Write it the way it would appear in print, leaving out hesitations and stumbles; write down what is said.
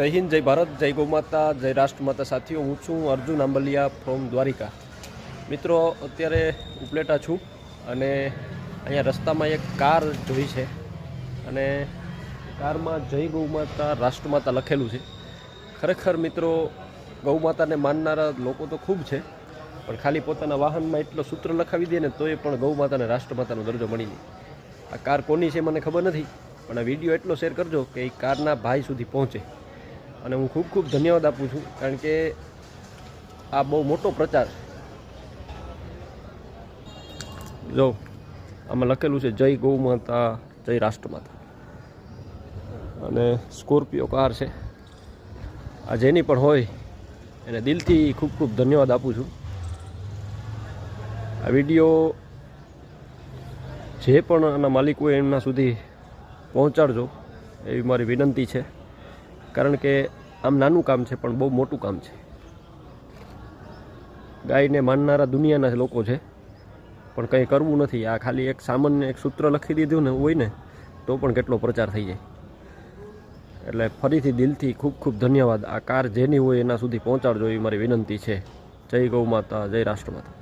જય હિન્દ, જય ભારત, જય ગૌ માતા, જય રાષ્ટ્રમાતા સાથીઓ। હું છું અર્જુન આંબલિયા ફ્રોમ દ્વારિકા। મિત્રો, અત્યારે ઉપલેટા છું અને અહીંયા રસ્તામાં એક કાર જોઈ છે અને કારમાં જય ગૌ માતા, રાષ્ટ્રમાતા લખેલું છે। ખરેખર મિત્રો, ગૌ માતાને માનનારા લોકો તો ખૂબ છે, પણ ખાલી પોતાના વાહનમાં એટલો સૂત્ર લખાવી દે ને તોય પણ ગૌ માતાને રાષ્ટ્રમાતાનો દરજ્જો મળી જાય। આ કાર કોની છે મને ખબર નથી, પણ આ વિડીયો એટલો શેર કરજો કે એ કારના ભાઈ સુધી પહોંચે। અને હું ખૂબ ખૂબ ધન્યવાદ આપું છું, કારણ કે આ બહુ મોટો પ્રચાર છે। જો આમાં લખેલું છે જય ગૌ માતા, જય રાષ્ટ્રમાતા, અને સ્કોર્પિયો કાર છે। આ જેની પણ હોય એને દિલથી ખૂબ ખૂબ ધન્યવાદ આપું છું। આ વિડીયો જે પણ આના માલિક હોય એમના સુધી પહોંચાડજો એવી મારી વિનંતી છે, કારણ કે આમ નાનું કામ છે પણ બહુ મોટું કામ છે। ગાયને માનનારા દુનિયાના લોકો છે, પણ કંઈ કરવું નથી। આ ખાલી એક સામાન્ય એક સૂત્ર લખી દીધું ને હોય ને તો પણ કેટલો પ્રચાર થઈ જાય। એટલે ફરીથી દિલથી ખૂબ ખૂબ ધન્યવાદ। આ કાર જેની હોય એના સુધી પહોંચાડજો એવી મારી વિનંતી છે। જય ગૌ માતા, જય રાષ્ટ્રમાતા।